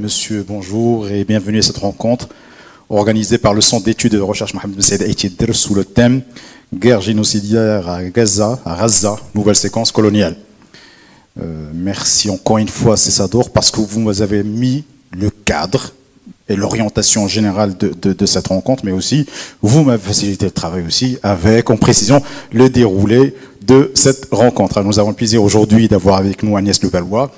Monsieur, bonjour et bienvenue à cette rencontre organisée par le Centre d'études et de recherche Mohamed Ben Saïd Aït sous le thème Guerre génocidaire à Gaza, nouvelle séquence coloniale. Merci encore une fois Cessador parce que vous avez mis le cadre et l'orientation générale de cette rencontre, mais aussi vous m'avez facilité le travail aussi avec en précision le déroulé de cette rencontre. Alors, nous avons le plaisir aujourd'hui d'avoir avec nous Agnès Levallois,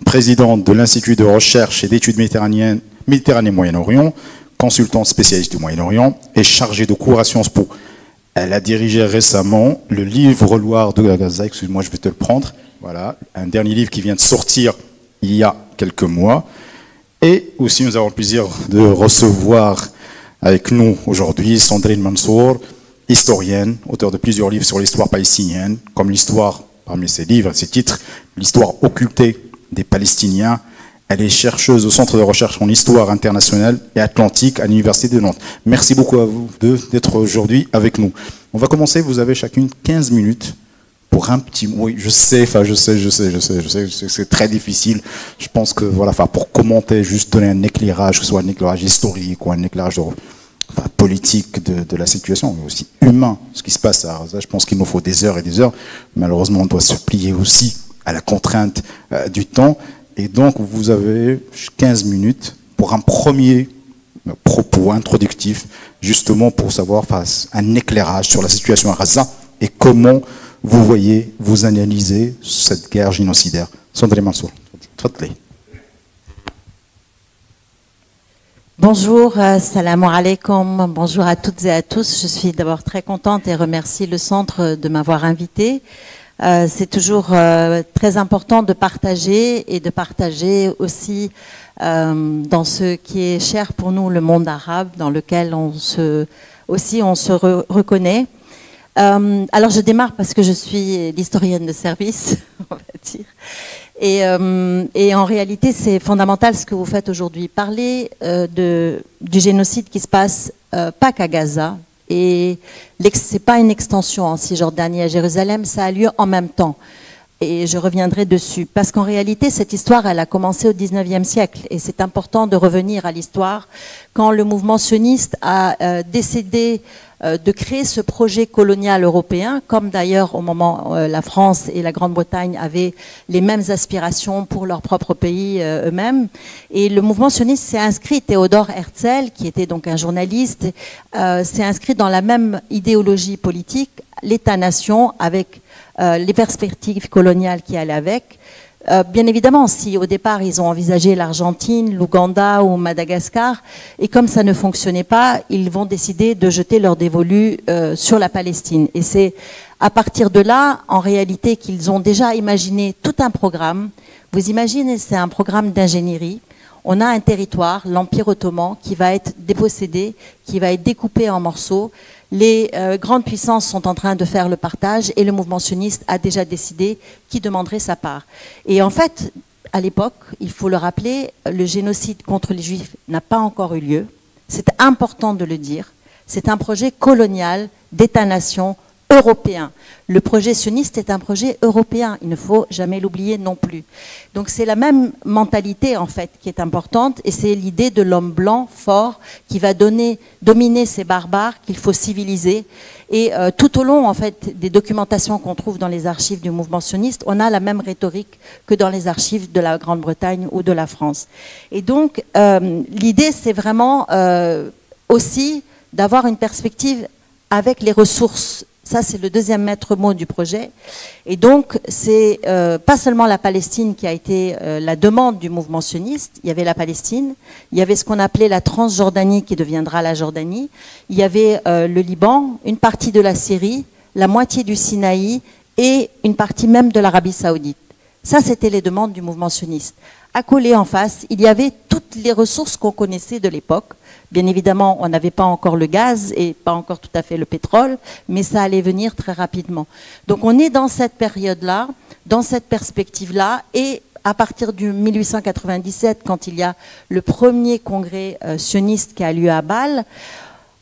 présidente de l'Institut de recherche et d'études Méditerranée-Moyen-Orient, consultante spécialiste du Moyen-Orient et chargée de cours à Sciences Po. Elle a dirigé récemment le livre Loire de Gaza, excuse-moi, je vais te le prendre. Voilà, un dernier livre qui vient de sortir il y a quelques mois. Et aussi, nous avons le plaisir de recevoir avec nous aujourd'hui Sandrine Mansour, historienne, auteure de plusieurs livres sur l'histoire palestinienne, comme l'histoire, parmi ses livres, ses titres, l'histoire occultée des Palestiniens. Elle est chercheuse au Centre de recherche en histoire internationale et atlantique à l'Université de Nantes. Merci beaucoup à vous d'être aujourd'hui avec nous. On va commencer, vous avez chacune 15 minutes pour un petit mot. Oui, je sais, c'est très difficile. Je pense que, voilà, pour commenter, juste donner un éclairage, que ce soit un éclairage historique ou un éclairage politique de la situation, mais aussi humain, ce qui se passe à Gaza. Je pense qu'il nous faut des heures et des heures. Malheureusement, on doit se plier aussi à la contrainte du temps. Et donc, vous avez 15 minutes pour un premier propos introductif, justement pour savoir un éclairage sur la situation à Gaza et comment vous voyez, vous analysez cette guerre génocidaire. Sandrine Mansour, tfadli. Bonjour, salam alaikum, bonjour à toutes et à tous. Je suis d'abord très contente et remercie le centre de m'avoir invitée. C'est toujours très important de partager et de partager aussi dans ce qui est cher pour nous, le monde arabe, dans lequel on se reconnaît. Alors je démarre parce que je suis l'historienne de service, on va dire. Et en réalité, c'est fondamental ce que vous faites aujourd'hui. Parler du génocide qui se passe pas qu'à Gaza. Et ce n'est pas une extension en Cisjordanie et à Jérusalem, ça a lieu en même temps. Et je reviendrai dessus. Parce qu'en réalité, cette histoire, elle a commencé au XIXe siècle. Et c'est important de revenir à l'histoire. Quand le mouvement sioniste a décidé de créer ce projet colonial européen, comme d'ailleurs au moment la France et la Grande-Bretagne avaient les mêmes aspirations pour leur propre pays eux-mêmes. Et le mouvement sioniste s'est inscrit, Théodore Herzl, qui était donc un journaliste, s'est inscrit dans la même idéologie politique, l'État-nation, avec les perspectives coloniales qui allaient avec. Bien évidemment, si au départ ils ont envisagé l'Argentine, l'Ouganda ou Madagascar, et comme ça ne fonctionnait pas, ils vont décider de jeter leur dévolu sur la Palestine. Et c'est à partir de là, en réalité, qu'ils ont déjà imaginé tout un programme. Vous imaginez, c'est un programme d'ingénierie. On a un territoire, l'Empire ottoman, qui va être dépossédé, qui va être découpé en morceaux. Les grandes puissances sont en train de faire le partage et le mouvement sioniste a déjà décidé qui demanderait sa part. Et en fait, à l'époque, il faut le rappeler, le génocide contre les Juifs n'a pas encore eu lieu. C'est important de le dire. C'est un projet colonial d'État-nation européen. Le projet sioniste est un projet européen, il ne faut jamais l'oublier non plus. Donc c'est la même mentalité en fait qui est importante et c'est l'idée de l'homme blanc fort qui va dominer ces barbares qu'il faut civiliser. Et tout au long en fait des documentations qu'on trouve dans les archives du mouvement sioniste, on a la même rhétorique que dans les archives de la Grande-Bretagne ou de la France. Et donc l'idée c'est vraiment aussi d'avoir une perspective avec les ressources. Ça, c'est le deuxième maître mot du projet. Et donc, c'est pas seulement la Palestine qui a été la demande du mouvement sioniste. Il y avait la Palestine, il y avait ce qu'on appelait la Transjordanie qui deviendra la Jordanie. Il y avait le Liban, une partie de la Syrie, la moitié du Sinaï et une partie même de l'Arabie Saoudite. Ça, c'était les demandes du mouvement sioniste. Accolé en face, il y avait toutes les ressources qu'on connaissait de l'époque. Bien évidemment, on n'avait pas encore le gaz et pas encore tout à fait le pétrole, mais ça allait venir très rapidement. Donc on est dans cette période-là, dans cette perspective-là, et à partir de 1897, quand il y a le premier congrès sioniste qui a lieu à Bâle,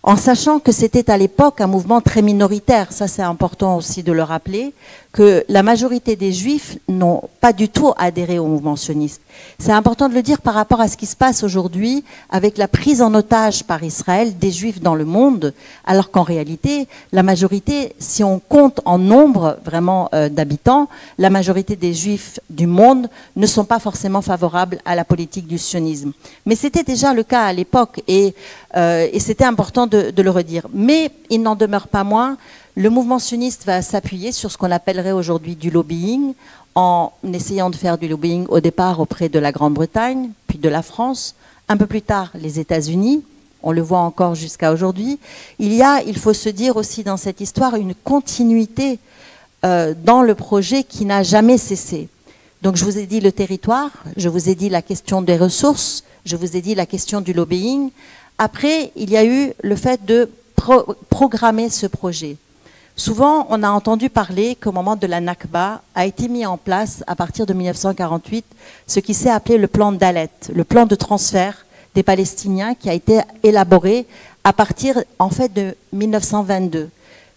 en sachant que c'était à l'époque un mouvement très minoritaire. Ça, c'est important aussi de le rappeler, que la majorité des Juifs n'ont pas du tout adhéré au mouvement sioniste. C'est important de le dire par rapport à ce qui se passe aujourd'hui avec la prise en otage par Israël des Juifs dans le monde, alors qu'en réalité, la majorité, si on compte en nombre vraiment d'habitants, la majorité des Juifs du monde ne sont pas forcément favorables à la politique du sionisme. Mais c'était déjà le cas à l'époque et c'était important de le redire. Mais il n'en demeure pas moins, le mouvement sioniste va s'appuyer sur ce qu'on appellerait aujourd'hui du lobbying, en essayant de faire du lobbying au départ auprès de la Grande-Bretagne, puis de la France, un peu plus tard les États-Unis, on le voit encore jusqu'à aujourd'hui. Il faut se dire aussi dans cette histoire, une continuité dans le projet qui n'a jamais cessé. Donc je vous ai dit le territoire, je vous ai dit la question des ressources, je vous ai dit la question du lobbying. Après, il y a eu le fait de programmer ce projet. Souvent, on a entendu parler qu'au moment de la Nakba a été mis en place, à partir de 1948, ce qui s'est appelé le plan Dalet, le plan de transfert des Palestiniens qui a été élaboré à partir, en fait, de 1922.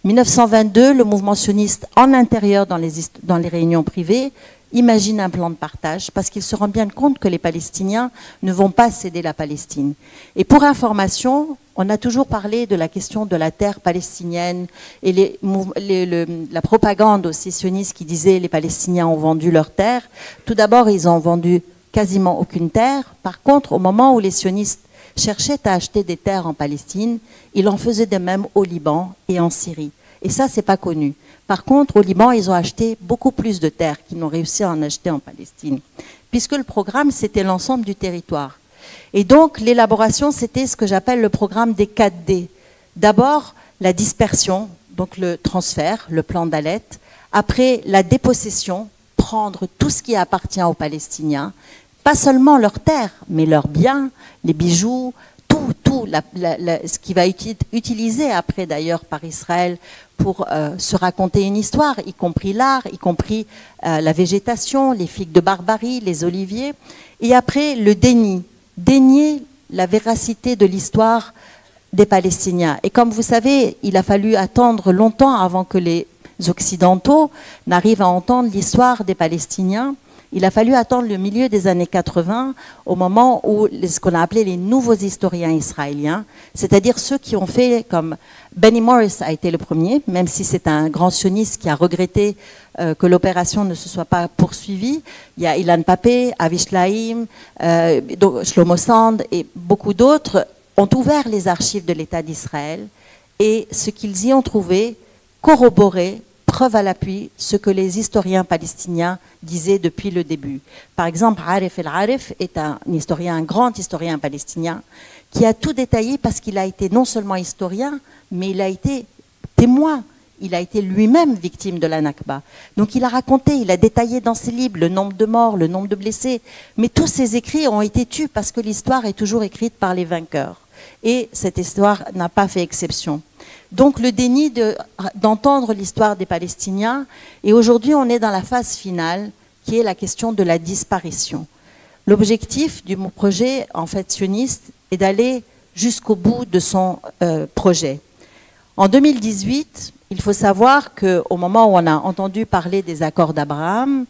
1922, le mouvement sioniste en intérieur dans les réunions privées imagine un plan de partage parce qu'ils se rendent bien compte que les Palestiniens ne vont pas céder la Palestine. Et pour information, on a toujours parlé de la question de la terre palestinienne et la propagande aussi sioniste qui disait les Palestiniens ont vendu leur terre. Tout d'abord, ils ont vendu quasiment aucune terre. Par contre, au moment où les sionistes cherchaient à acheter des terres en Palestine, ils en faisaient de même au Liban et en Syrie. Et ça, c'est pas connu. Par contre, au Liban, ils ont acheté beaucoup plus de terres qu'ils n'ont réussi à en acheter en Palestine, puisque le programme, c'était l'ensemble du territoire. Et donc, l'élaboration, c'était ce que j'appelle le programme des 4D. D'abord, la dispersion, donc le transfert, le plan Dalet. Après, la dépossession, prendre tout ce qui appartient aux Palestiniens, pas seulement leurs terres, mais leurs biens, les bijoux, tout ce qui va être utilisé après d'ailleurs par Israël pour se raconter une histoire, y compris l'art, y compris la végétation, les figues de Barbarie, les oliviers. Et après, le dénier la véracité de l'histoire des Palestiniens. Et comme vous savez, il a fallu attendre longtemps avant que les Occidentaux n'arrivent à entendre l'histoire des Palestiniens. Il a fallu attendre le milieu des années 80, au moment où ce qu'on a appelé les nouveaux historiens israéliens, c'est-à-dire ceux qui ont fait comme Benny Morris a été le premier, même si c'est un grand sioniste qui a regretté que l'opération ne se soit pas poursuivie. Il y a Ilan Pappé, Avi Shlaim, Shlomo Sand et beaucoup d'autres ont ouvert les archives de l'État d'Israël et ce qu'ils y ont trouvé corroboré, preuve à l'appui, ce que les historiens palestiniens disaient depuis le début. Par exemple, Aref el-Aref est un grand historien palestinien, qui a tout détaillé parce qu'il a été non seulement historien, mais il a été témoin. Il a été lui-même victime de la Nakba. Donc il a raconté, il a détaillé dans ses livres le nombre de morts, le nombre de blessés. Mais tous ces écrits ont été tus parce que l'histoire est toujours écrite par les vainqueurs. Et cette histoire n'a pas fait exception. Donc le déni d'entendre l'histoire des Palestiniens. Et aujourd'hui, on est dans la phase finale, qui est la question de la disparition. L'objectif du projet, en fait, sioniste, est d'aller jusqu'au bout de son projet. En 2018, il faut savoir qu'au moment où on a entendu parler des accords d'Abraham,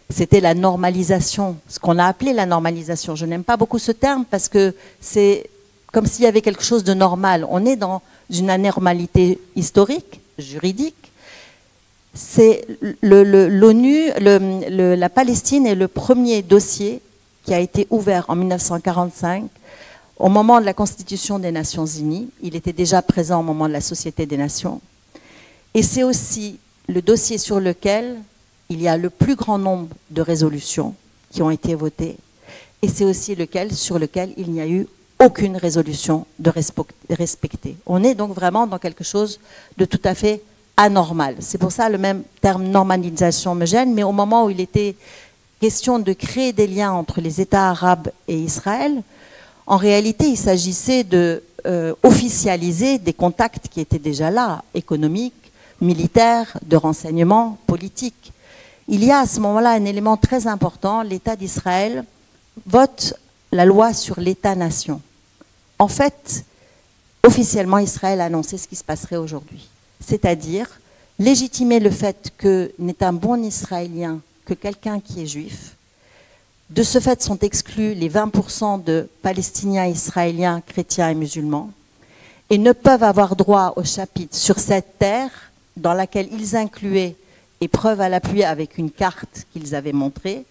c'était la normalisation, ce qu'on a appelé la normalisation. Je n'aime pas beaucoup ce terme parce que c'est comme s'il y avait quelque chose de normal. On est dans une anormalité historique, juridique. C'est l'ONU, la Palestine est le premier dossier qui a été ouvert en 1945 au moment de la Constitution des Nations Unies. Il était déjà présent au moment de la Société des Nations. Et c'est aussi le dossier sur lequel il y a le plus grand nombre de résolutions qui ont été votées. Et c'est aussi sur lequel il n'y a eu aucune résolution de respecter. On est donc vraiment dans quelque chose de tout à fait anormal. C'est pour ça le même terme normalisation me gêne, mais au moment où il était question de créer des liens entre les États arabes et Israël, en réalité, il s'agissait de officialiser des contacts qui étaient déjà là, économiques, militaires, de renseignement, politiques. Il y a à ce moment-là un élément très important, l'État d'Israël vote la loi sur l'État-nation. En fait, officiellement, Israël a annoncé ce qui se passerait aujourd'hui. C'est-à-dire légitimer le fait que n'est un bon Israélien que quelqu'un qui est juif. De ce fait sont exclus les 20% de Palestiniens, Israéliens, chrétiens et musulmans, et ne peuvent avoir droit au chapitre sur cette terre dans laquelle ils incluaient, et preuve à l'appui avec une carte qu'ils avaient montrée,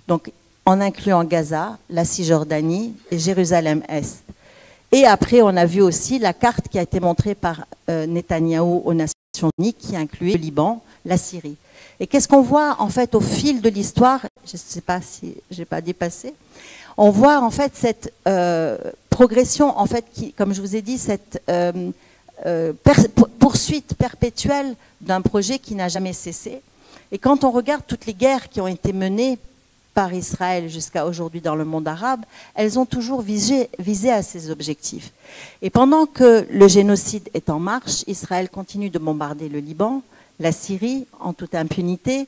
donc en incluant Gaza, la Cisjordanie et Jérusalem-Est. Et après, on a vu aussi la carte qui a été montrée par Netanyahou aux Nations Unies, qui incluait le Liban, la Syrie. Et qu'est-ce qu'on voit en fait au fil de l'histoire? Je ne sais pas si je n'ai pas dépassé. On voit en fait cette progression, en fait, qui, comme je vous ai dit, cette poursuite perpétuelle d'un projet qui n'a jamais cessé. Et quand on regarde toutes les guerres qui ont été menées par Israël jusqu'à aujourd'hui dans le monde arabe, elles ont toujours visé à ces objectifs. Et pendant que le génocide est en marche, Israël continue de bombarder le Liban, la Syrie, en toute impunité,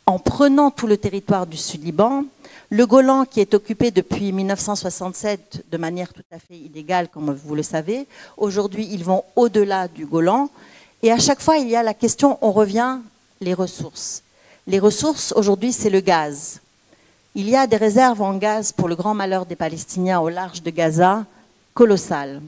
en prenant tout le territoire du Sud-Liban, le Golan qui est occupé depuis 1967 de manière tout à fait illégale, comme vous le savez. Aujourd'hui, ils vont au-delà du Golan. Et à chaque fois, il y a la question, on revient, les ressources. Les ressources, aujourd'hui, c'est le gaz. Il y a des réserves en gaz, pour le grand malheur des Palestiniens, au large de Gaza, colossales.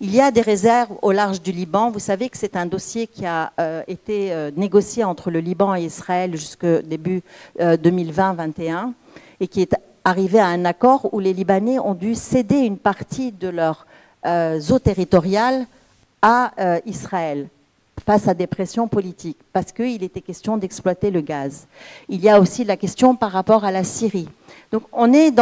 Il y a des réserves au large du Liban. Vous savez que c'est un dossier qui a été négocié entre le Liban et Israël jusqu'au début 2020-21 et qui est arrivé à un accord où les Libanais ont dû céder une partie de leurs eaux territoriales à Israël face à des pressions politiques, parce qu'il était question d'exploiter le gaz. Il y a aussi la question par rapport à la Syrie. Donc on est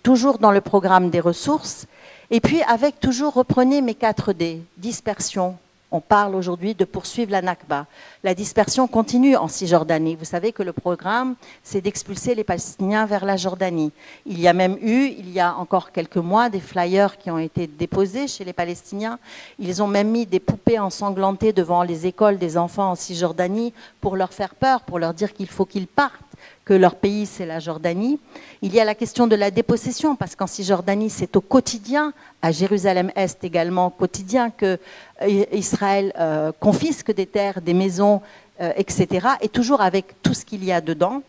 toujours dans le programme des ressources. Et puis avec toujours, reprenez mes 4D, dispersion. On parle aujourd'hui de poursuivre la Nakba. La dispersion continue en Cisjordanie. Vous savez que le programme, c'est d'expulser les Palestiniens vers la Jordanie. Il y a même eu, il y a encore quelques mois, des flyers qui ont été déposés chez les Palestiniens. Ils ont même mis des poupées ensanglantées devant les écoles des enfants en Cisjordanie pour leur faire peur, pour leur dire qu'il faut qu'ils partent, que leur pays, c'est la Jordanie. Il y a la question de la dépossession, parce qu'en Cisjordanie, c'est au quotidien, à Jérusalem-Est également, quotidien, que Israël confisque des terres, des maisons, etc., et toujours avec tout ce qu'il y a dedans.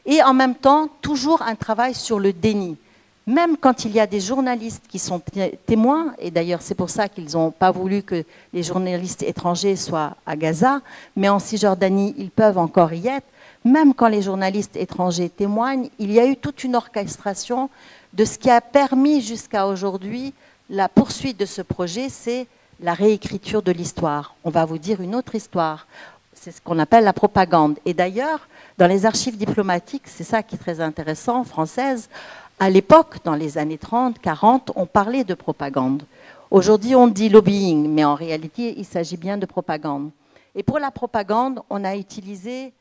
Et en même temps, toujours un travail sur le déni. Même quand il y a des journalistes qui sont témoins, et d'ailleurs c'est pour ça qu'ils n'ont pas voulu que les journalistes étrangers soient à Gaza, mais en Cisjordanie, ils peuvent encore y être. Même quand les journalistes étrangers témoignent, il y a eu toute une orchestration de ce qui a permis jusqu'à aujourd'hui la poursuite de ce projet, c'est la réécriture de l'histoire. On va vous dire une autre histoire. C'est ce qu'on appelle la propagande. Et d'ailleurs, dans les archives diplomatiques, c'est ça qui est très intéressant, françaises, à l'époque, dans les années 30, 40, on parlait de propagande. Aujourd'hui, on dit lobbying, mais en réalité, il s'agit bien de propagande. Et pour la propagande, on a utilisé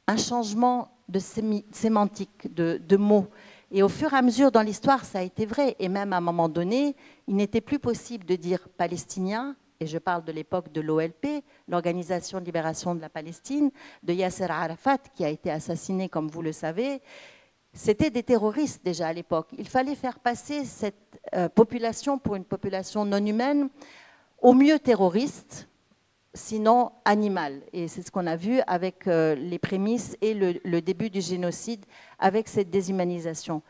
un changement de sémantique, de mots. Et au fur et à mesure dans l'histoire, ça a été vrai. Et même à un moment donné, il n'était plus possible de dire palestinien, et je parle de l'époque de l'OLP, l'Organisation de libération de la Palestine, de Yasser Arafat, qui a été assassiné, comme vous le savez. C'était des terroristes déjà à l'époque. Il fallait faire passer cette population pour une population non humaine, au mieux terroriste, sinon animal. Et c'est ce qu'on a vu avec les prémices et le début du génocide avec cette déshumanisation.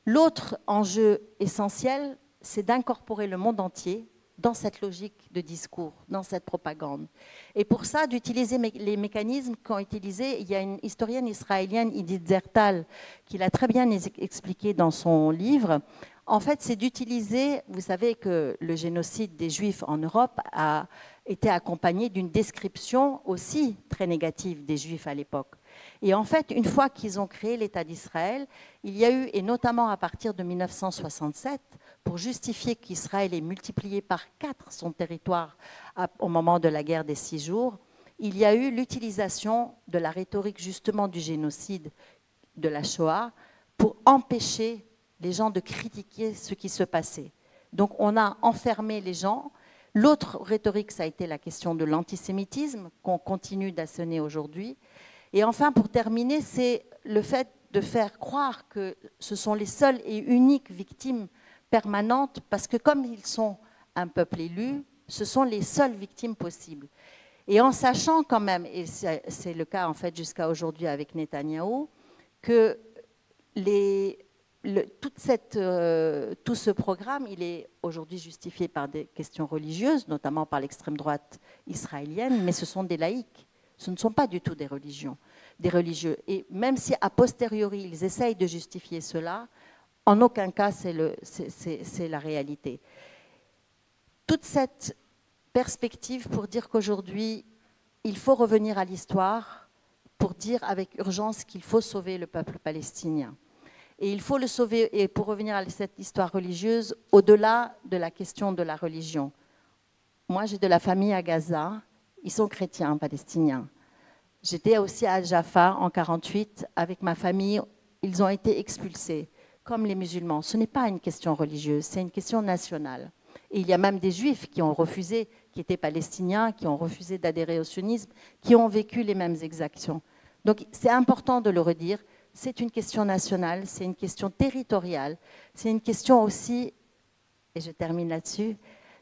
L'autre enjeu essentiel, c'est d'incorporer le monde entier dans cette logique de discours, dans cette propagande. Et pour ça, d'utiliser les mécanismes qu'ont utilisés, il y a une historienne israélienne, Idit Zertal, qui l'a très bien expliqué dans son livre. En fait, c'est d'utiliser, vous savez que le génocide des Juifs en Europe a été accompagné d'une description aussi très négative des Juifs à l'époque. Et en fait, une fois qu'ils ont créé l'État d'Israël, il y a eu, et notamment à partir de 1967, pour justifier qu'Israël ait multiplié par 4 son territoire au moment de la guerre des 6 jours, il y a eu l'utilisation de la rhétorique justement du génocide de la Shoah pour empêcher les gens de critiquer ce qui se passait. Donc on a enfermé les gens. L'autre rhétorique, ça a été la question de l'antisémitisme qu'on continue d'assonner aujourd'hui. Et enfin, pour terminer, c'est le fait de faire croire que ce sont les seules et uniques victimes permanentes, parce que comme ils sont un peuple élu, Ce sont les seules victimes possibles. Et en sachant quand même, et c'est le cas en fait jusqu'à aujourd'hui avec Netanyahou, que tout ce programme, il est aujourd'hui justifié par des questions religieuses, notamment par l'extrême droite israélienne, mais ce sont des laïcs. Ce ne sont pas du tout des religieux. Et même si a posteriori ils essayent de justifier cela, en aucun cas c'est la réalité. Toute cette perspective pour dire qu'aujourd'hui, il faut revenir à l'histoire pour dire avec urgence qu'il faut sauver le peuple palestinien. Et il faut le sauver, et pour revenir à cette histoire religieuse, au-delà de la question de la religion. Moi, j'ai de la famille à Gaza, ils sont chrétiens palestiniens. J'étais aussi à Jaffa en 1948 avec ma famille, ils ont été expulsés, comme les musulmans. Ce n'est pas une question religieuse, c'est une question nationale. Et il y a même des juifs qui ont refusé, qui étaient palestiniens, qui ont refusé d'adhérer au sionisme, qui ont vécu les mêmes exactions. Donc c'est important de le redire, c'est une question nationale, c'est une question territoriale, c'est une question aussi, et je termine là-dessus,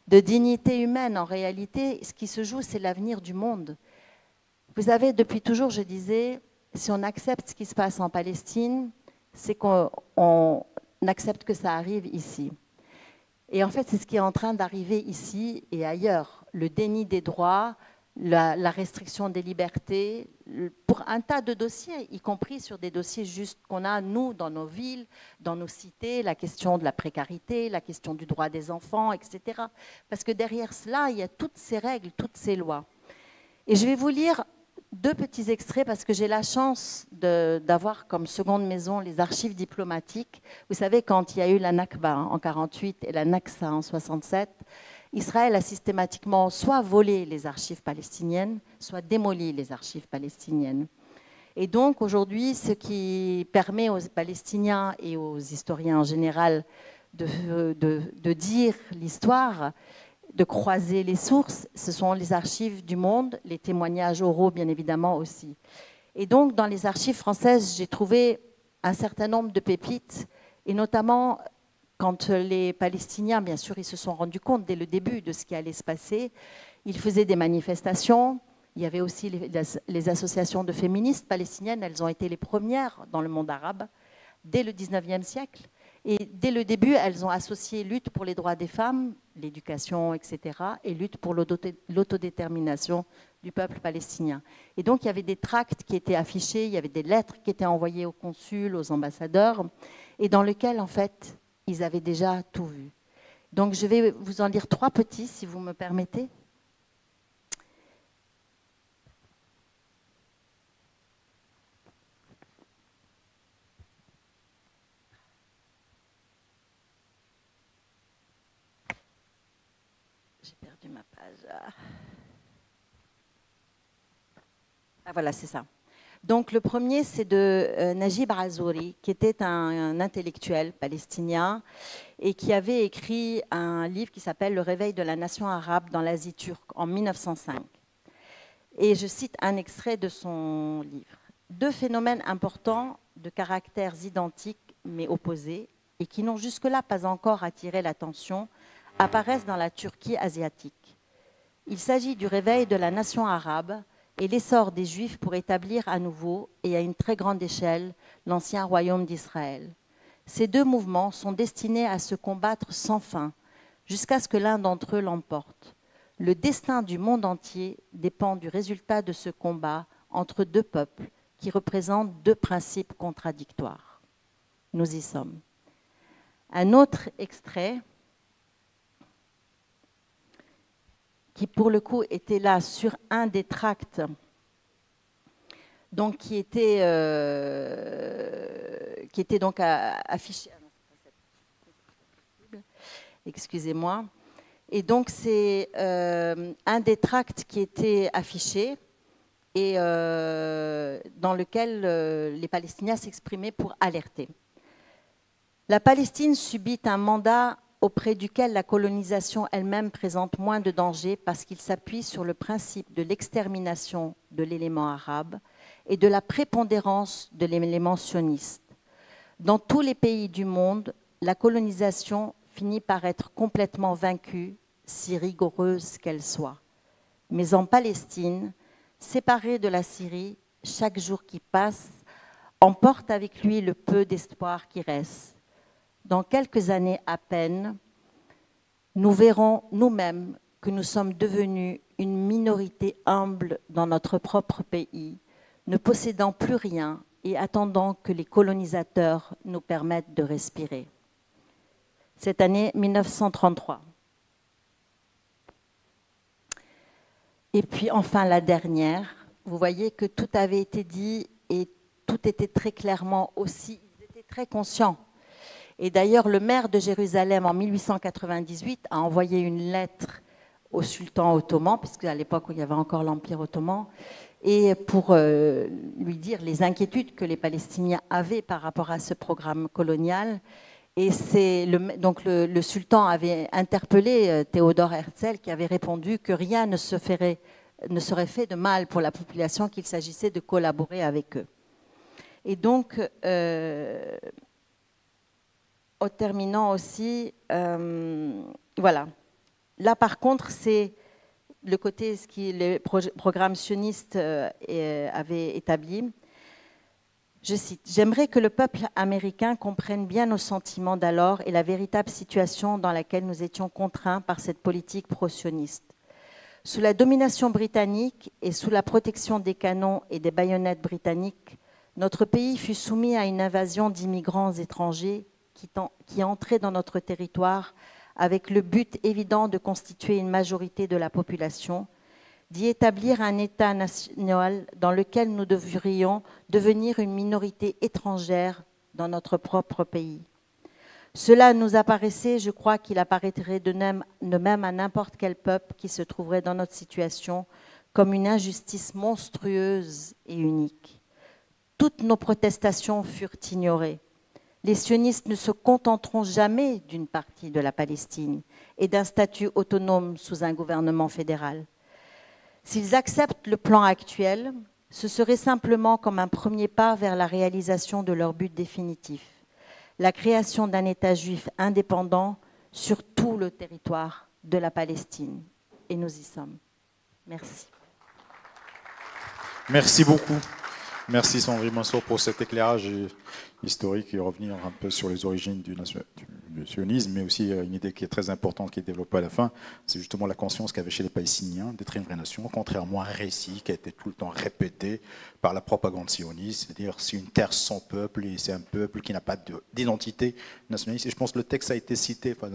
de dignité humaine. En réalité, ce qui se joue, c'est l'avenir du monde. Vous savez, depuis toujours, je disais, si on accepte ce qui se passe en Palestine, c'est qu'on accepte que ça arrive ici. Et en fait, c'est ce qui est en train d'arriver ici et ailleurs. Le déni des droits, la restriction des libertés, pour un tas de dossiers, y compris sur des dossiers juste qu'on a, nous, dans nos villes, dans nos cités, la question de la précarité, la question du droit des enfants, etc. Parce que derrière cela, il y a toutes ces règles, toutes ces lois. Et je vais vous lire 2 petits extraits parce que j'ai la chance d'avoir comme seconde maison les archives diplomatiques. Vous savez, quand il y a eu la Nakba en 1948 et la Naksa en 1967, Israël a systématiquement soit volé les archives palestiniennes, soit démoli les archives palestiniennes. Et donc aujourd'hui, ce qui permet aux Palestiniens et aux historiens en général de dire l'histoire, de croiser les sources, ce sont les archives du monde, les témoignages oraux bien évidemment aussi. Et donc dans les archives françaises, j'ai trouvé un certain nombre de pépites, et notamment quand les Palestiniens, bien sûr, ils se sont rendus compte dès le début de ce qui allait se passer, ils faisaient des manifestations. Il y avait aussi les associations de féministes palestiniennes, elles ont été les premières dans le monde arabe dès le 19e siècle. Et dès le début, elles ont associé lutte pour les droits des femmes, l'éducation, etc., et lutte pour l'autodétermination du peuple palestinien. Et donc, il y avait des tracts qui étaient affichés, il y avait des lettres qui étaient envoyées aux consuls, aux ambassadeurs, et dans lesquelles, en fait, ils avaient déjà tout vu. Donc, je vais vous en lire 3 petits, si vous me permettez. J'ai perdu ma page. Ah, voilà, c'est ça. Donc le premier, c'est de Najib Razouri, qui était un intellectuel palestinien et qui avait écrit un livre qui s'appelle « Le réveil de la nation arabe dans l'Asie turque » en 1905. Et je cite un extrait de son livre. « 2 phénomènes importants de caractères identiques mais opposés et qui n'ont jusque-là pas encore attiré l'attention apparaissent dans la Turquie asiatique. Il s'agit du réveil de la nation arabe et l'essor des Juifs pour établir à nouveau et à une très grande échelle l'ancien royaume d'Israël. Ces 2 mouvements sont destinés à se combattre sans fin, jusqu'à ce que l'un d'entre eux l'emporte. Le destin du monde entier dépend du résultat de ce combat entre 2 peuples qui représentent 2 principes contradictoires. Nous y sommes. » Un autre extrait qui pour le coup était là sur un des tracts, donc qui était donc affiché. Excusez-moi. Et donc c'est un des tracts qui était affiché et dans lequel les Palestiniens s'exprimaient pour alerter. La Palestine subit un mandat auprès duquel la colonisation elle-même présente moins de danger parce qu'il s'appuie sur le principe de l'extermination de l'élément arabe et de la prépondérance de l'élément sioniste. Dans tous les pays du monde, la colonisation finit par être complètement vaincue si rigoureuse qu'elle soit. Mais en Palestine, séparé de la Syrie, chaque jour qui passe emporte avec lui le peu d'espoir qui reste. Dans quelques années à peine, nous verrons nous-mêmes que nous sommes devenus une minorité humble dans notre propre pays, ne possédant plus rien et attendant que les colonisateurs nous permettent de respirer. Cette année 1933. Et puis enfin la dernière, vous voyez que tout avait été dit et tout était très clairement aussi, ils étaient très conscients. Et d'ailleurs, le maire de Jérusalem, en 1898, a envoyé une lettre au sultan ottoman, puisque à l'époque où il y avait encore l'Empire ottoman, et pour lui dire les inquiétudes que les Palestiniens avaient par rapport à ce programme colonial. Et donc le sultan avait interpellé Théodore Herzl, qui avait répondu que rien ne serait fait de mal pour la population, qu'il s'agissait de collaborer avec eux. Et donc, en terminant aussi, voilà. Là, par contre, c'est le côté ce que les programmes sionistes avaient établi. Je cite, « J'aimerais que le peuple américain comprenne bien nos sentiments d'alors et la véritable situation dans laquelle nous étions contraints par cette politique pro-sioniste. Sous la domination britannique et sous la protection des canons et des baïonnettes britanniques, notre pays fut soumis à une invasion d'immigrants étrangers qui entraient dans notre territoire avec le but évident de constituer une majorité de la population, d'y établir un État national dans lequel nous devrions devenir une minorité étrangère dans notre propre pays. Cela nous apparaissait, je crois qu'il apparaîtrait de même à n'importe quel peuple qui se trouverait dans notre situation, comme une injustice monstrueuse et unique. Toutes nos protestations furent ignorées. Les sionistes ne se contenteront jamais d'une partie de la Palestine et d'un statut autonome sous un gouvernement fédéral. S'ils acceptent le plan actuel, ce serait simplement comme un premier pas vers la réalisation de leur but définitif, la création d'un État juif indépendant sur tout le territoire de la Palestine. Et nous y sommes. Merci. Merci beaucoup. Merci Sandrine Mansour pour cet éclairage historique et revenir un peu sur les origines du sionisme, mais aussi une idée qui est très importante, qui est développée à la fin, c'est justement la conscience qu'il y avait chez les Palestiniens d'être une vraie nation, contrairement à un récit qui a été tout le temps répété par la propagande sioniste, c'est-à-dire c'est une terre sans peuple et c'est un peuple qui n'a pas d'identité nationaliste. Et je pense que le texte a été cité, enfin,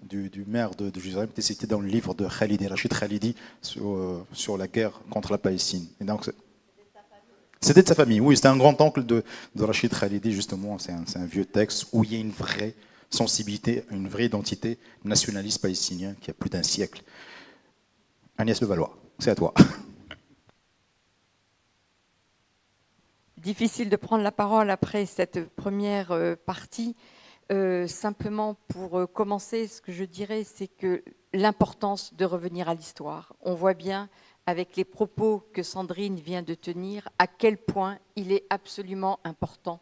du maire de Jérusalem, a été cité dans le livre de Khalidi, Rachid Khalidi, sur la guerre contre la Palestine. Et donc, c'était de sa famille, oui, c'était un grand-oncle de Rachid Khalidi, justement, c'est un vieux texte où il y a une vraie sensibilité, une vraie identité nationaliste palestinien qui a plus d'un siècle. Agnès Levallois, c'est à toi. Difficile de prendre la parole après cette première partie. Simplement pour commencer, ce que je dirais, c'est que l'importance de revenir à l'histoire. On voit bien avec les propos que Sandrine vient de tenir, à quel point il est absolument important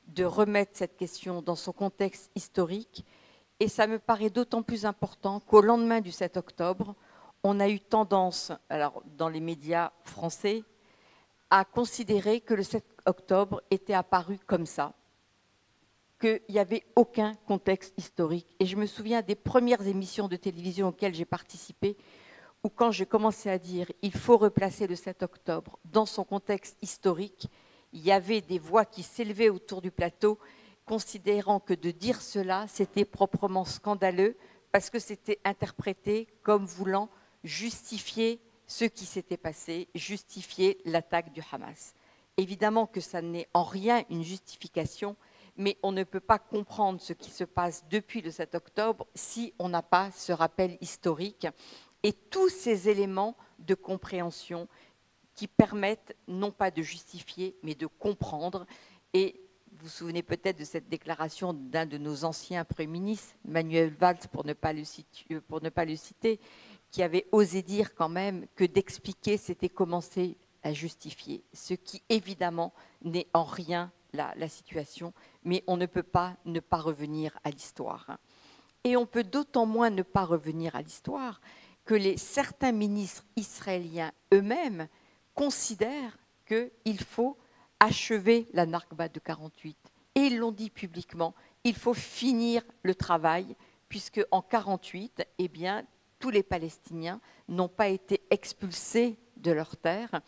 de remettre cette question dans son contexte historique. Et ça me paraît d'autant plus important qu'au lendemain du 7 octobre, on a eu tendance, alors dans les médias français, à considérer que le 7 octobre était apparu comme ça, qu'il n'y avait aucun contexte historique. Et je me souviens des premières émissions de télévision auxquelles j'ai participé, où quand j'ai commencé à dire « il faut replacer le 7 octobre dans son contexte historique », il y avait des voix qui s'élevaient autour du plateau, considérant que de dire cela, c'était proprement scandaleux, parce que c'était interprété comme voulant justifier ce qui s'était passé, justifier l'attaque du Hamas. Évidemment que ça n'est en rien une justification, mais on ne peut pas comprendre ce qui se passe depuis le 7 octobre si on n'a pas ce rappel historique. Et tous ces éléments de compréhension qui permettent non pas de justifier, mais de comprendre. Et vous vous souvenez peut-être de cette déclaration d'un de nos anciens premiers ministres, Manuel Valls, pour ne pas le citer, qui avait osé dire quand même que d'expliquer, c'était commencer à justifier, ce qui évidemment n'est en rien la situation, mais on ne peut pas ne pas revenir à l'histoire. Et on peut d'autant moins ne pas revenir à l'histoire que certains ministres israéliens eux-mêmes considèrent qu'il faut achever la Nakba de 48. Et ils l'ont dit publiquement, il faut finir le travail, puisque en 48, eh bien, tous les Palestiniens n'ont pas été expulsés de leurs terres.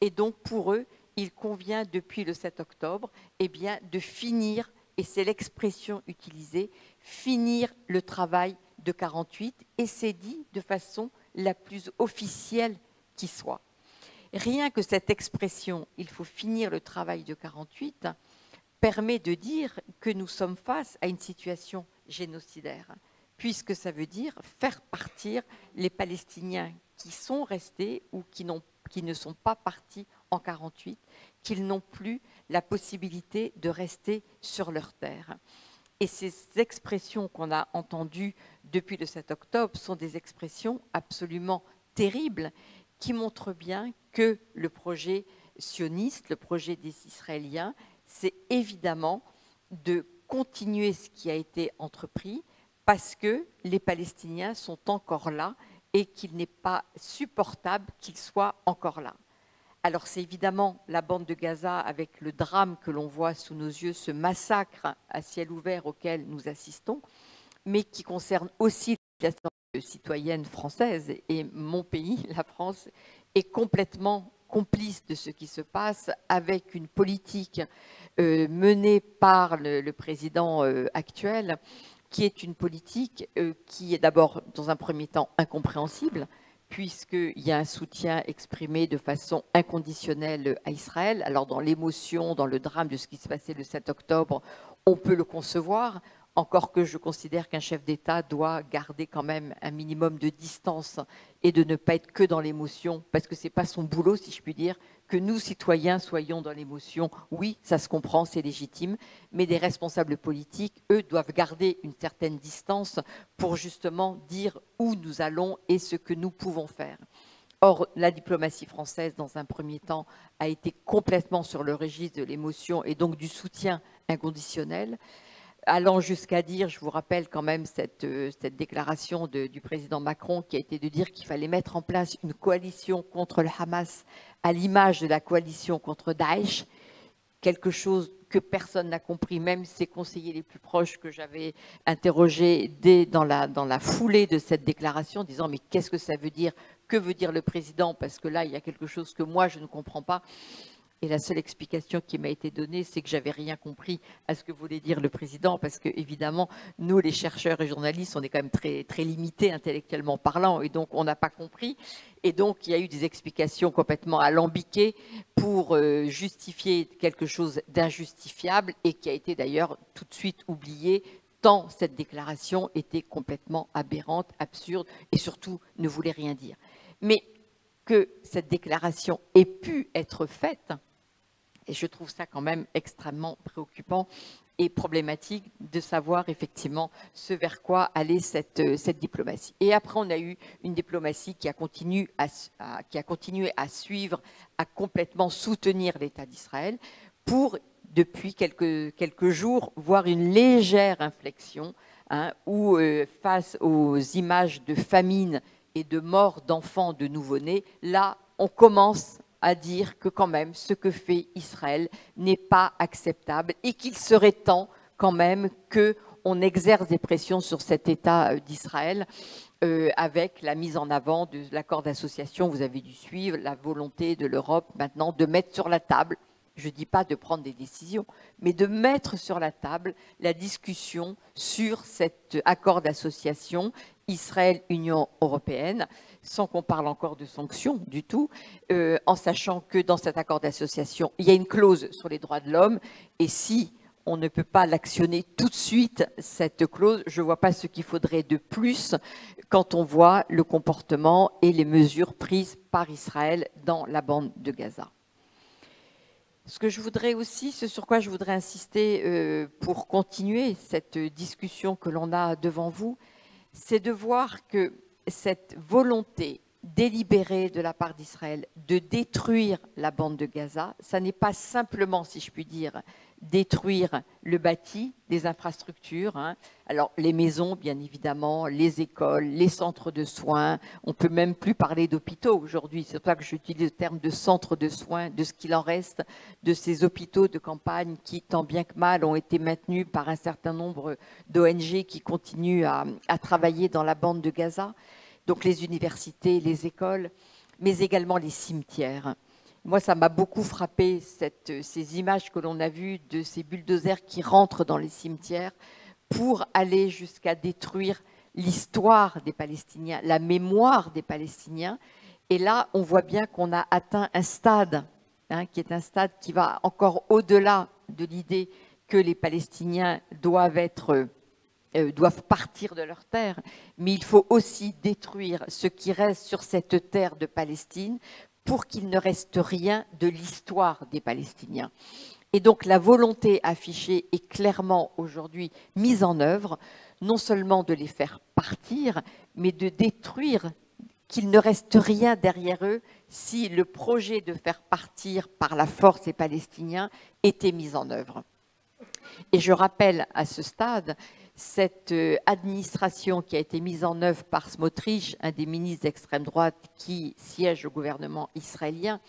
Et donc, pour eux, il convient, depuis le 7 octobre, eh bien, de finir, et c'est l'expression utilisée, finir le travail de 48, et c'est dit de façon la plus officielle qui soit. Rien que cette expression « il faut finir le travail de 48 » permet de dire que nous sommes face à une situation génocidaire, puisque ça veut dire faire partir les Palestiniens qui sont restés ou qui ne sont pas partis en 48, qu'ils n'ont plus la possibilité de rester sur leur terre. Et ces expressions qu'on a entendues depuis le 7 octobre sont des expressions absolument terribles qui montrent bien que le projet sioniste, le projet des Israéliens, c'est évidemment de continuer ce qui a été entrepris parce que les Palestiniens sont encore là et qu'il n'est pas supportable qu'ils soient encore là. Alors c'est évidemment la bande de Gaza avec le drame que l'on voit sous nos yeux, ce massacre à ciel ouvert auquel nous assistons, mais qui concerne aussi la citoyenne française et mon pays, la France, est complètement complice de ce qui se passe avec une politique menée par le président actuel, qui est une politique qui est d'abord, dans un premier temps, incompréhensible, puisqu'il y a un soutien exprimé de façon inconditionnelle à Israël. Alors dans l'émotion, dans le drame de ce qui se passait le 7 octobre, on peut le concevoir, encore que je considère qu'un chef d'État doit garder quand même un minimum de distance et de ne pas être que dans l'émotion, parce que ce n'est pas son boulot, si je puis dire, que nous, citoyens, soyons dans l'émotion. Oui, ça se comprend, c'est légitime, mais des responsables politiques, eux, doivent garder une certaine distance pour justement dire où nous allons et ce que nous pouvons faire. Or, la diplomatie française, dans un premier temps, a été complètement sur le registre de l'émotion et donc du soutien inconditionnel, allant jusqu'à dire, je vous rappelle quand même cette déclaration du président Macron qui a été de dire qu'il fallait mettre en place une coalition contre le Hamas à l'image de la coalition contre Daesh, quelque chose que personne n'a compris, même ses conseillers les plus proches que j'avais interrogés dans la foulée de cette déclaration, disant mais qu'est-ce que ça veut dire, que veut dire le président, parce que là il y a quelque chose que moi je ne comprends pas. Et la seule explication qui m'a été donnée, c'est que j'avais rien compris à ce que voulait dire le président, parce que évidemment, nous, les chercheurs et journalistes, on est quand même très, très limités intellectuellement parlant, et donc on n'a pas compris. Et donc, il y a eu des explications complètement alambiquées pour justifier quelque chose d'injustifiable, et qui a été d'ailleurs tout de suite oublié, tant cette déclaration était complètement aberrante, absurde, et surtout ne voulait rien dire. Mais que cette déclaration ait pu être faite, et je trouve ça quand même extrêmement préoccupant et problématique de savoir effectivement ce vers quoi allait cette diplomatie. Et après, on a eu une diplomatie qui a continué à suivre, à complètement soutenir l'État d'Israël pour, depuis quelques jours, voir une légère inflexion, où face aux images de famine et de mort d'enfants, de nouveau-nés, là, on commence à dire que quand même, ce que fait Israël n'est pas acceptable et qu'il serait temps quand même qu'on exerce des pressions sur cet État d'Israël avec la mise en avant de l'accord d'association, vous avez dû suivre, la volonté de l'Europe maintenant de mettre sur la table, je ne dis pas de prendre des décisions, mais de mettre sur la table la discussion sur cet accord d'association Israël-Union européenne, sans qu'on parle encore de sanctions du tout, en sachant que dans cet accord d'association, il y a une clause sur les droits de l'homme, et si on ne peut pas l'actionner tout de suite, cette clause, je ne vois pas ce qu'il faudrait de plus quand on voit le comportement et les mesures prises par Israël dans la bande de Gaza. Ce que je voudrais aussi, ce sur quoi je voudrais insister pour continuer cette discussion que l'on a devant vous, c'est de voir que cette volonté délibérée de la part d'Israël de détruire la bande de Gaza. Ça n'est pas simplement, si je puis dire, détruire le bâti, des infrastructures. Alors les maisons, bien évidemment, les écoles, les centres de soins. On ne peut même plus parler d'hôpitaux aujourd'hui. C'est pour ça que j'utilise le terme de centres de soins, de ce qu'il en reste de ces hôpitaux de campagne qui, tant bien que mal, ont été maintenus par un certain nombre d'ONG qui continuent à travailler dans la bande de Gaza. Donc les universités, les écoles, mais également les cimetières. Moi, ça m'a beaucoup frappé, ces images que l'on a vues de ces bulldozers qui rentrent dans les cimetières pour aller jusqu'à détruire l'histoire des Palestiniens, la mémoire des Palestiniens. Et là, on voit bien qu'on a atteint un stade, qui est un stade qui va encore au-delà de l'idée que les Palestiniens doivent partir de leur terre, mais il faut aussi détruire ce qui reste sur cette terre de Palestine pour qu'il ne reste rien de l'histoire des Palestiniens. Et donc la volonté affichée est clairement aujourd'hui mise en œuvre, non seulement de les faire partir, mais de détruire, qu'il ne reste rien derrière eux si le projet de faire partir par la force les Palestiniens était mis en œuvre. Et je rappelle à ce stade cette administration qui a été mise en œuvre par Smotrich, un des ministres d'extrême droite qui siège au gouvernement israélien,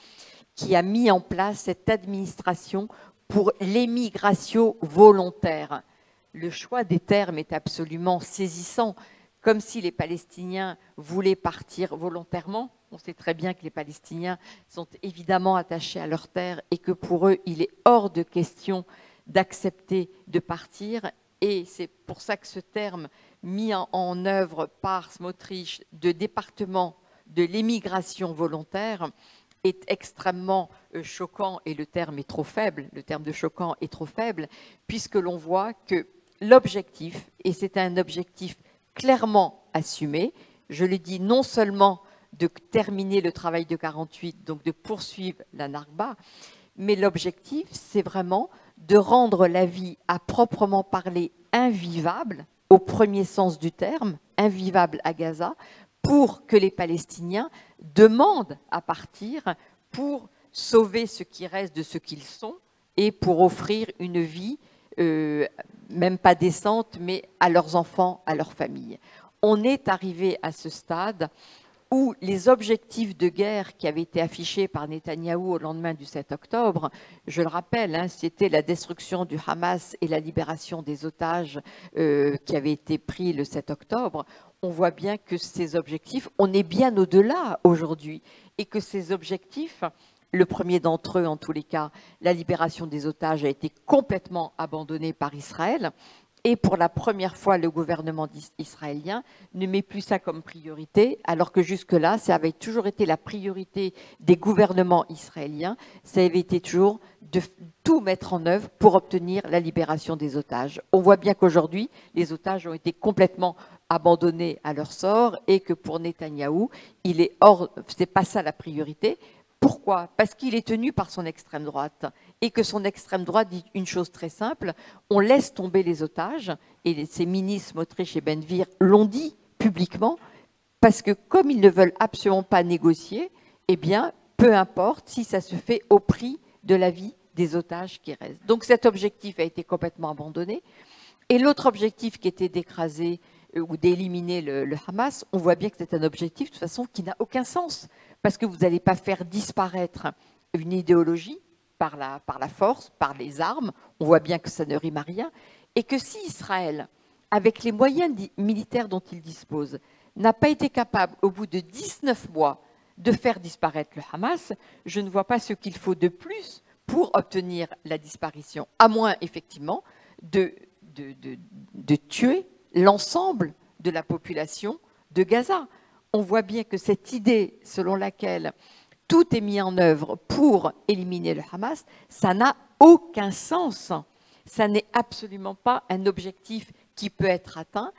qui a mis en place cette administration pour l'émigration volontaire. Le choix des termes est absolument saisissant, comme si les Palestiniens voulaient partir volontairement. On sait très bien que les Palestiniens sont évidemment attachés à leur terre et que pour eux, il est hors de question d'accepter de partir. Et c'est pour ça que ce terme mis en œuvre par Smotrich de département de l'émigration volontaire est extrêmement choquant, et le terme est trop faible, le terme de choquant est trop faible, puisque l'on voit que l'objectif, et c'est un objectif clairement assumé, je le dis, non seulement de terminer le travail de 48, donc de poursuivre la Nakba, mais l'objectif, c'est vraiment de rendre la vie à proprement parler invivable, au premier sens du terme, invivable à Gaza, pour que les Palestiniens demandent à partir pour sauver ce qui reste de ce qu'ils sont et pour offrir une vie, même pas décente, mais à leurs enfants, à leurs familles. On est arrivé à ce stade où les objectifs de guerre qui avaient été affichés par Netanyahou au lendemain du 7 octobre, je le rappelle, c'était la destruction du Hamas et la libération des otages qui avaient été pris le 7 octobre, on voit bien que ces objectifs, on est bien au-delà aujourd'hui, et que ces objectifs, le premier d'entre eux en tous les cas, la libération des otages, a été complètement abandonné par Israël. Et pour la première fois, le gouvernement israélien ne met plus ça comme priorité, alors que jusque-là, ça avait toujours été la priorité des gouvernements israéliens. Ça avait été toujours de tout mettre en œuvre pour obtenir la libération des otages. On voit bien qu'aujourd'hui, les otages ont été complètement abandonnés à leur sort et que pour Netanyahou, il est hors, c'est pas ça la priorité. Pourquoi? Parce qu'il est tenu par son extrême droite et que son extrême droite dit une chose très simple, on laisse tomber les otages, et ces ministres Smotrich et Ben-Gvir l'ont dit publiquement, parce que comme ils ne veulent absolument pas négocier, eh bien, peu importe si ça se fait au prix de la vie des otages qui restent. Donc cet objectif a été complètement abandonné. Et l'autre objectif qui était d'écraser ou d'éliminer le Hamas, on voit bien que c'est un objectif de toute façon qui n'a aucun sens, parce que vous n'allez pas faire disparaître une idéologie par la force, par les armes, on voit bien que ça ne rime à rien, et que si Israël, avec les moyens militaires dont il dispose, n'a pas été capable, au bout de 19 mois, de faire disparaître le Hamas, je ne vois pas ce qu'il faut de plus pour obtenir la disparition, à moins effectivement de tuer l'ensemble de la population de Gaza. On voit bien que cette idée selon laquelle tout est mis en œuvre pour éliminer le Hamas, ça n'a aucun sens. Ça n'est absolument pas un objectif qui peut être atteint.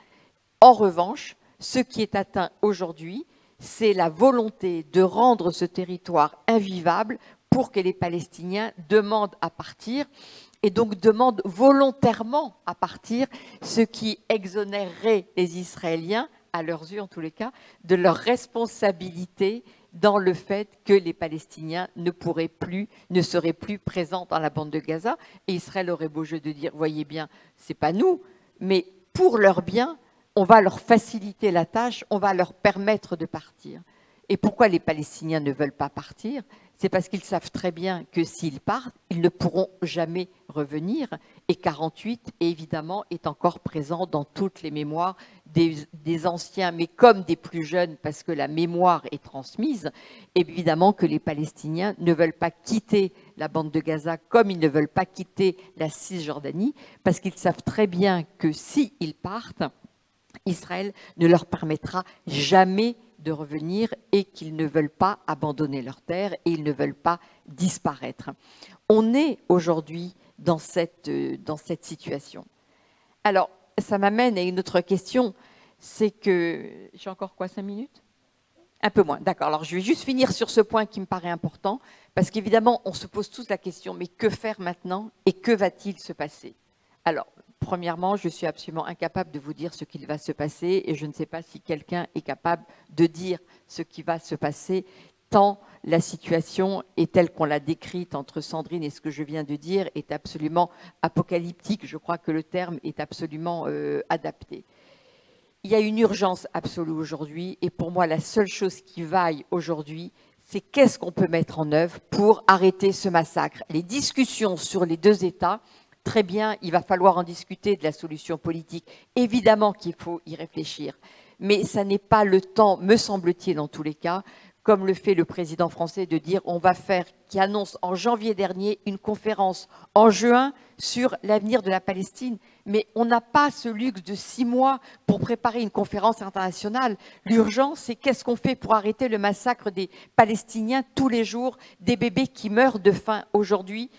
En revanche, ce qui est atteint aujourd'hui, c'est la volonté de rendre ce territoire invivable pour que les Palestiniens demandent à partir, et donc demandent volontairement à partir, ce qui exonérerait les Israéliens à leurs yeux en tous les cas, de leur responsabilité dans le fait que les Palestiniens ne seraient plus présents dans la bande de Gaza. Et Israël aurait beau jeu de dire, voyez bien, c'est pas nous, mais pour leur bien, on va leur faciliter la tâche, on va leur permettre de partir. Et pourquoi les Palestiniens ne veulent pas partir? C'est parce qu'ils savent très bien que s'ils partent, ils ne pourront jamais revenir. Et 48, évidemment, est encore présent dans toutes les mémoires des anciens, mais comme des plus jeunes, parce que la mémoire est transmise. Évidemment que les Palestiniens ne veulent pas quitter la bande de Gaza comme ils ne veulent pas quitter la Cisjordanie, parce qu'ils savent très bien que s'ils partent, Israël ne leur permettra jamais de revenir et qu'ils ne veulent pas abandonner leur terre et ils ne veulent pas disparaître. On est aujourd'hui dans cette situation. Alors, ça m'amène à une autre question, c'est que... J'ai encore quoi, 5 minutes? Un peu moins, d'accord. Alors, je vais juste finir sur ce point qui me paraît important, parce qu'évidemment, on se pose tous la question, mais que faire maintenant et que va-t-il se passer? Alors, premièrement, je suis absolument incapable de vous dire ce qu'il va se passer et je ne sais pas si quelqu'un est capable de dire ce qui va se passer, tant la situation est telle qu'on l'a décrite entre Sandrine et ce que je viens de dire est absolument apocalyptique. Je crois que le terme est absolument adapté. Il y a une urgence absolue aujourd'hui et pour moi, la seule chose qui vaille aujourd'hui, c'est qu'est-ce qu'on peut mettre en œuvre pour arrêter ce massacre. Les discussions sur les deux États, très bien, il va falloir en discuter de la solution politique. Évidemment qu'il faut y réfléchir. Mais ça n'est pas le temps, me semble-t-il, en tous les cas, comme le fait le président français, de dire on va faire, qui annonce en janvier dernier une conférence en juin sur l'avenir de la Palestine. Mais on n'a pas ce luxe de 6 mois pour préparer une conférence internationale. L'urgence, c'est qu'est-ce qu'on fait pour arrêter le massacre des Palestiniens tous les jours, des bébés qui meurent de faim aujourd'hui.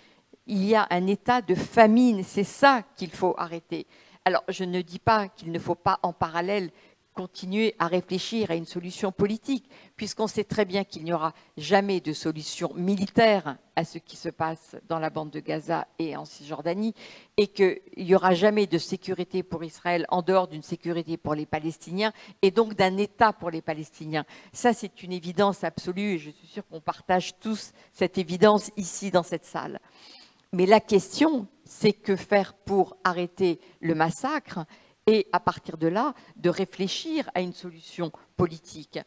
Il y a un état de famine, c'est ça qu'il faut arrêter. Alors, je ne dis pas qu'il ne faut pas en parallèle continuer à réfléchir à une solution politique, puisqu'on sait très bien qu'il n'y aura jamais de solution militaire à ce qui se passe dans la bande de Gaza et en Cisjordanie, et qu'il n'y aura jamais de sécurité pour Israël en dehors d'une sécurité pour les Palestiniens, et donc d'un État pour les Palestiniens. Ça, c'est une évidence absolue, et je suis sûre qu'on partage tous cette évidence ici dans cette salle. Mais la question, c'est que faire pour arrêter le massacre et à partir de là, de réfléchir à une solution politique.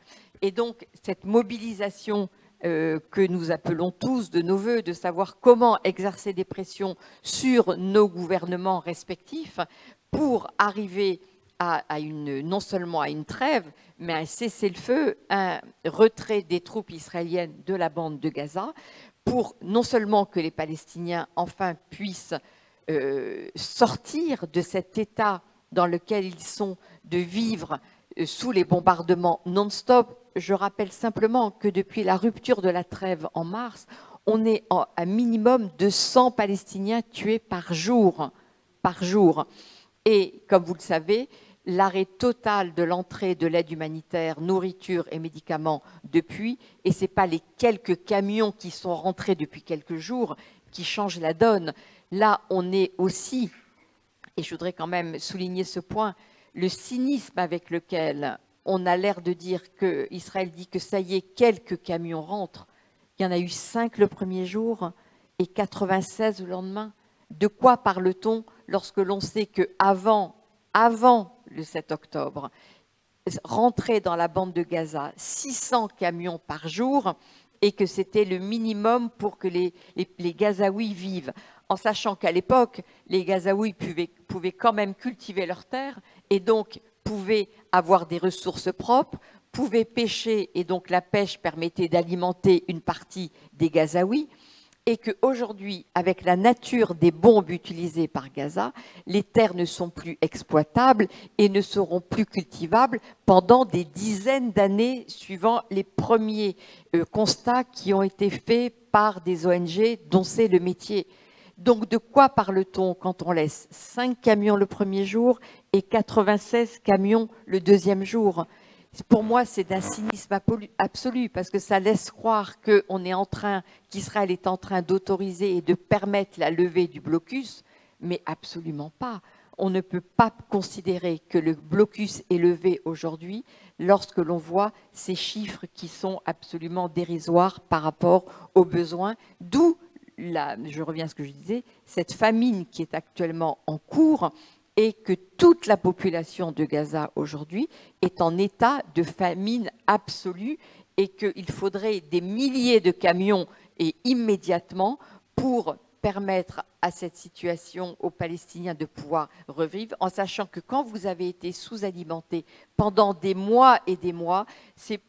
Et donc, cette mobilisation que nous appelons tous de nos voeux, de savoir comment exercer des pressions sur nos gouvernements respectifs pour arriver non seulement à une trêve, mais à un cessez-le-feu, un retrait des troupes israéliennes de la bande de Gaza, pour non seulement que les Palestiniens enfin puissent sortir de cet état dans lequel ils sont, de vivre sous les bombardements non-stop. Je rappelle simplement que depuis la rupture de la trêve en mars, on est à minimum de 100 Palestiniens tués par jour. Et comme vous le savez, l'arrêt total de l'entrée de l'aide humanitaire, nourriture et médicaments depuis, et ce n'est pas les quelques camions qui sont rentrés depuis quelques jours qui changent la donne. Là, on est aussi, et je voudrais quand même souligner ce point, le cynisme avec lequel on a l'air de dire qu'Israël dit que ça y est, quelques camions rentrent. Il y en a eu 5 le premier jour et 96 le lendemain. De quoi parle-t-on lorsque l'on sait qu'avant le 7 octobre, rentrer dans la bande de Gaza 600 camions par jour et que c'était le minimum pour que les Gazaouis vivent, en sachant qu'à l'époque, les Gazaouis pouvaient quand même cultiver leurs terres et donc pouvaient avoir des ressources propres, pouvaient pêcher et donc la pêche permettait d'alimenter une partie des Gazaouis, et qu'aujourd'hui, avec la nature des bombes utilisées par Gaza, les terres ne sont plus exploitables et ne seront plus cultivables pendant des dizaines d'années, suivant les premiers constats qui ont été faits par des ONG dont c'est le métier. Donc de quoi parle-t-on quand on laisse 5 camions le premier jour et 96 camions le deuxième jour? Pour moi, c'est d'un cynisme absolu, parce que ça laisse croire qu'Israël est en train d'autoriser et de permettre la levée du blocus, mais absolument pas. on ne peut pas considérer que le blocus est levé aujourd'hui lorsque l'on voit ces chiffres qui sont absolument dérisoires par rapport aux besoins, d'où, je reviens à ce que je disais, cette famine qui est actuellement en cours et que toute la population de Gaza aujourd'hui est en état de famine absolue et qu'il faudrait des milliers de camions et immédiatement pour permettre à cette situation aux Palestiniens de pouvoir revivre, en sachant que quand vous avez été sous-alimenté pendant des mois et des mois,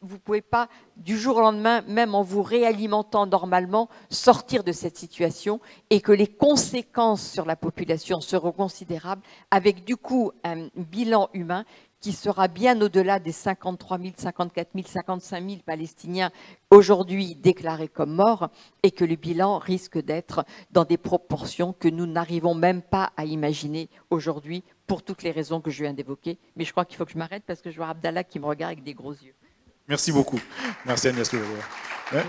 vous ne pouvez pas, du jour au lendemain, même en vous réalimentant normalement, sortir de cette situation et que les conséquences sur la population seront considérables, avec du coup un bilan humain qui sera bien au-delà des 53 000, 54 000, 55 000 Palestiniens aujourd'hui déclarés comme morts, et que le bilan risque d'être dans des proportions que nous n'arrivons même pas à imaginer aujourd'hui, pour toutes les raisons que je viens d'évoquer. Mais je crois qu'il faut que je m'arrête parce que je vois Abdallah qui me regarde avec des gros yeux. Merci beaucoup. Merci Agnès. Ouais.